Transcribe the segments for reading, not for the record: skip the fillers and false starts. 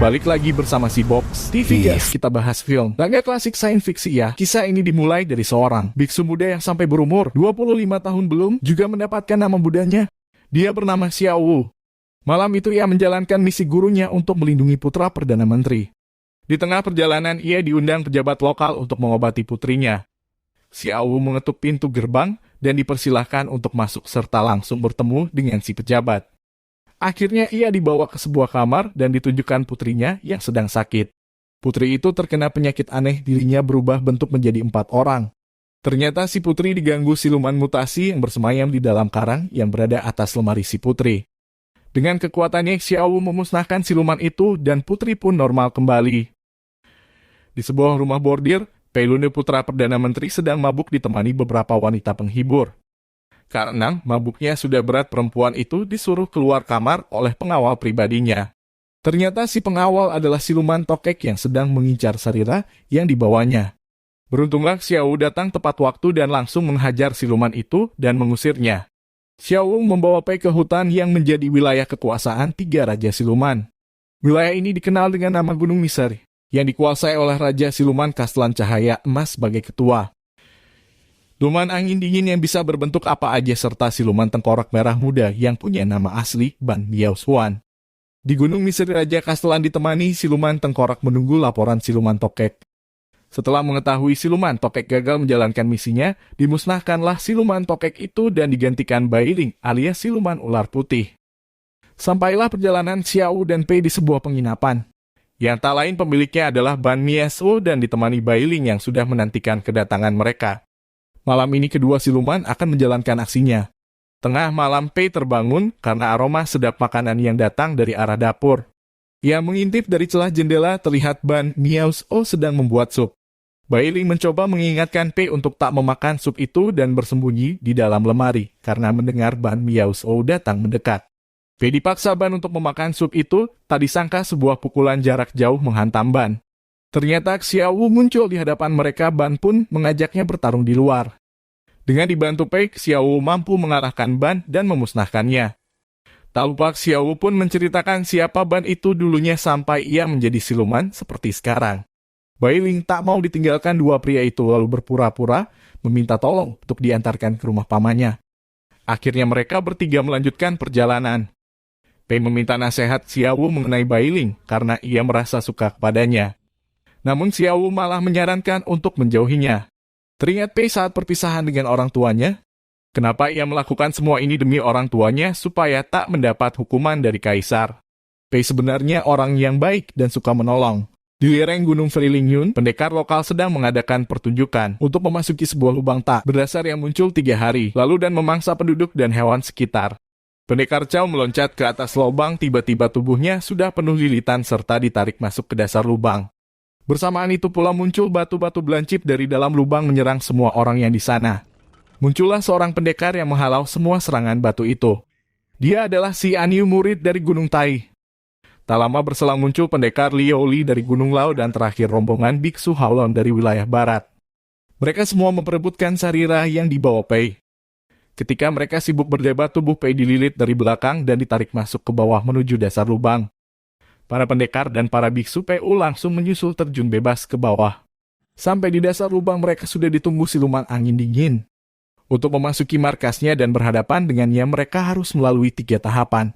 Balik lagi bersama si Box TV guys, kita bahas film laga klasik sains fiksi ya. Kisah ini dimulai dari seorang biksu muda yang sampai berumur 25 tahun belum juga mendapatkan nama budanya. Dia bernama Xiao Wu. Malam itu ia menjalankan misi gurunya untuk melindungi putra Perdana Menteri. Di tengah perjalanan ia diundang pejabat lokal untuk mengobati putrinya. Xiao Wu mengetuk pintu gerbang dan dipersilahkan untuk masuk serta langsung bertemu dengan si pejabat. Akhirnya ia dibawa ke sebuah kamar dan ditunjukkan putrinya yang sedang sakit. Putri itu terkena penyakit aneh, dirinya berubah bentuk menjadi 4 orang. Ternyata si putri diganggu siluman mutasi yang bersemayam di dalam karang yang berada atas lemari si putri. Dengan kekuatannya, Xiao Wu memusnahkan siluman itu dan putri pun normal kembali. Di sebuah rumah bordir, Pei Lune putra Perdana Menteri sedang mabuk ditemani beberapa wanita penghibur. Karena mabuknya sudah berat, perempuan itu disuruh keluar kamar oleh pengawal pribadinya. Ternyata si pengawal adalah siluman tokek yang sedang mengincar Sarira yang dibawanya. Beruntunglah Xiao Wu datang tepat waktu dan langsung menghajar siluman itu dan mengusirnya. Xiao Wu membawa Pei ke hutan yang menjadi wilayah kekuasaan 3 Raja Siluman. Wilayah ini dikenal dengan nama Gunung Misteri, yang dikuasai oleh Raja Siluman Kastelan Cahaya Emas sebagai ketua. Siluman angin dingin yang bisa berbentuk apa aja serta siluman tengkorak merah muda yang punya nama asli Ban Miaosuan. Di Gunung Misteri Raja Kastelan ditemani siluman tengkorak menunggu laporan siluman tokek. Setelah mengetahui siluman tokek gagal menjalankan misinya, dimusnahkanlah siluman tokek itu dan digantikan Bailing alias siluman ular putih. Sampailah perjalanan Xiao dan Pei di sebuah penginapan. Yang tak lain pemiliknya adalah Ban Miaosu dan ditemani Bailing yang sudah menantikan kedatangan mereka. Malam ini kedua siluman akan menjalankan aksinya. Tengah malam Pei terbangun karena aroma sedap makanan yang datang dari arah dapur. Ia mengintip dari celah jendela, terlihat Ban Miaosu sedang membuat sup. Bailing mencoba mengingatkan Pei untuk tak memakan sup itu dan bersembunyi di dalam lemari karena mendengar Ban Miaosu datang mendekat. Pei dipaksa Ban untuk memakan sup itu, tak disangka sebuah pukulan jarak jauh menghantam Ban. Ternyata Xiao Wu muncul di hadapan mereka, Ban pun mengajaknya bertarung di luar. Dengan dibantu Pei, Xiao Wu mampu mengarahkan Ban dan memusnahkannya. Tak lupa Xiao Wu pun menceritakan siapa Ban itu dulunya sampai ia menjadi siluman seperti sekarang. Bailing tak mau ditinggalkan dua pria itu lalu berpura-pura meminta tolong untuk diantarkan ke rumah pamannya. Akhirnya mereka bertiga melanjutkan perjalanan. Pei meminta nasihat Xiao Wu mengenai Bailing karena ia merasa suka kepadanya. Namun Xiao Wu malah menyarankan untuk menjauhinya. Teringat Pei saat perpisahan dengan orang tuanya. Kenapa ia melakukan semua ini demi orang tuanya supaya tak mendapat hukuman dari kaisar. Pei sebenarnya orang yang baik dan suka menolong. Di lereng Gunung Ferilingyun, pendekar lokal sedang mengadakan pertunjukan untuk memasuki sebuah lubang tak berdasar yang muncul 3 hari lalu dan memangsa penduduk dan hewan sekitar. Pendekar Cao meloncat ke atas lubang, tiba-tiba tubuhnya sudah penuh lilitan serta ditarik masuk ke dasar lubang. Bersamaan itu pula muncul batu-batu belancip dari dalam lubang menyerang semua orang yang di sana. Muncullah seorang pendekar yang menghalau semua serangan batu itu. Dia adalah si Aniu, murid dari Gunung Tai. Tak lama berselang muncul pendekar Liu Li dari Gunung Lao dan terakhir rombongan biksu Haolon dari wilayah barat. Mereka semua memperebutkan Sarira yang dibawa Pei. Ketika mereka sibuk berdebat, tubuh Pei dililit dari belakang dan ditarik masuk ke bawah menuju dasar lubang. Para pendekar dan para biksu PU langsung menyusul terjun bebas ke bawah. Sampai di dasar lubang mereka sudah ditunggu siluman angin dingin. Untuk memasuki markasnya dan berhadapan dengannya mereka harus melalui 3 tahapan.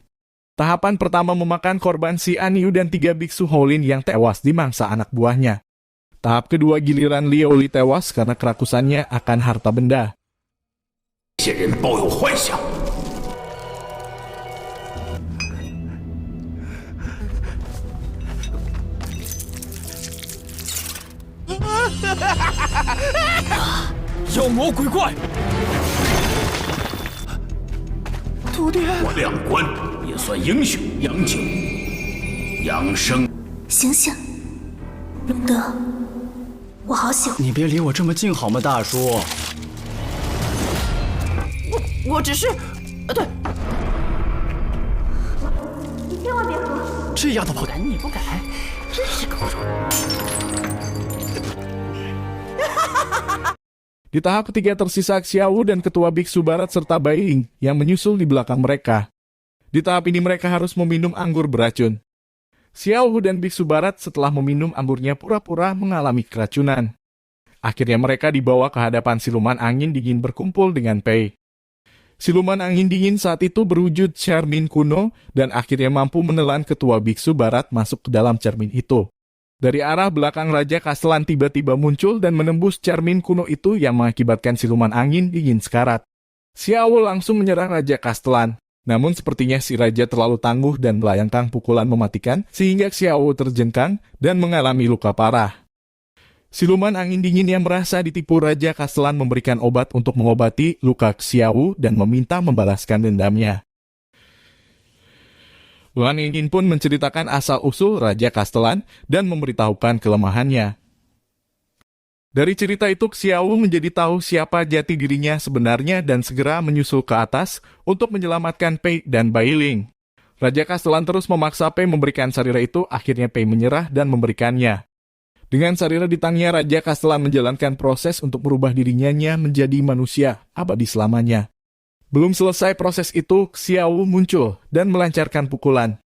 Tahapan pertama memakan korban si Aniu dan 3 biksu Haolin yang tewas dimangsa anak buahnya. Tahap kedua giliran Liu Li tewas karena kerakusannya akan harta benda. 这些人抱有幻想。 妖魔鬼怪，徒弟，我亮官也算英雄，杨景、杨生。醒醒，龙德，我好喜欢。你别离我这么近好吗，大叔？我只是，对，你千万别喝。这丫头跑，敢你不敢，真是狗肉。 Di tahap ketiga tersisa Xiao Wu dan ketua biksu barat serta Bailing yang menyusul di belakang mereka. Di tahap ini mereka harus meminum anggur beracun. Xiao Hu dan biksu barat setelah meminum amburnya pura-pura mengalami keracunan. Akhirnya mereka dibawa ke hadapan siluman angin dingin berkumpul dengan Pei. Siluman angin dingin saat itu berwujud cermin kuno dan akhirnya mampu menelan ketua biksu barat masuk ke dalam cermin itu. Dari arah belakang Raja Kastelan tiba-tiba muncul dan menembus cermin kuno itu yang mengakibatkan siluman angin dingin sekarat. Xiao Wu langsung menyerang Raja Kastelan. Namun sepertinya si raja terlalu tangguh dan melayangkan pukulan mematikan sehingga Xiao Wu terjengkang dan mengalami luka parah. Siluman angin dingin yang merasa ditipu Raja Kastelan memberikan obat untuk mengobati luka Xiao Wu dan meminta membalaskan dendamnya. Wan Yingyin pun menceritakan asal-usul Raja Kastelan dan memberitahukan kelemahannya. Dari cerita itu, Xiao Wu menjadi tahu siapa jati dirinya sebenarnya dan segera menyusul ke atas untuk menyelamatkan Pei dan Bai Ling. Raja Kastelan terus memaksa Pei memberikan sarira itu, akhirnya Pei menyerah dan memberikannya. Dengan sarira di tangannya, Raja Kastelan menjalankan proses untuk merubah dirinya menjadi manusia abadi selamanya. Belum selesai proses itu, Xiao Wu muncul dan melancarkan pukulan.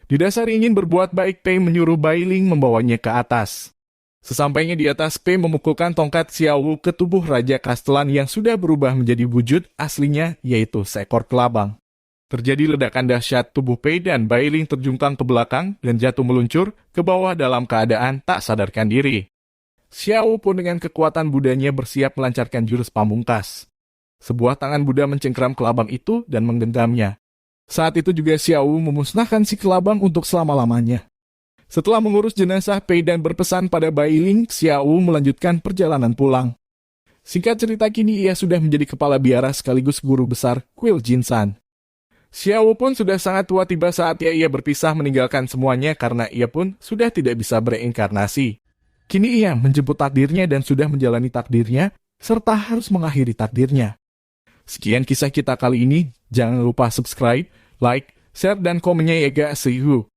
Didasari ingin berbuat baik, Pei menyuruh Bai Ling membawanya ke atas. Sesampainya di atas, Pei memukulkan tongkat Xiao Wu ke tubuh Raja Kastelan yang sudah berubah menjadi wujud aslinya, yaitu seekor kelabang. Terjadi ledakan dahsyat, tubuh Pei dan Bai Ling terjungkang ke belakang dan jatuh meluncur ke bawah dalam keadaan tak sadarkan diri. Xiao Wu pun dengan kekuatan Budanya bersiap melancarkan jurus pamungkas. Sebuah tangan Buddha mencengkeram kelabang itu dan menggenggamnya. Saat itu juga Xiao Wu memusnahkan si kelabang untuk selama-lamanya. Setelah mengurus jenazah Pei dan berpesan pada Bai Ling, Xiao Wu melanjutkan perjalanan pulang. Singkat cerita, kini ia sudah menjadi kepala biara sekaligus guru besar kuil Jinsan. Xiao Wu pun sudah sangat tua, tiba saatnya ia berpisah meninggalkan semuanya karena ia pun sudah tidak bisa bereinkarnasi. Kini ia menjemput takdirnya dan sudah menjalani takdirnya, serta harus mengakhiri takdirnya. Sekian kisah kita kali ini, jangan lupa subscribe, like, share, dan komennya ya guys. See you.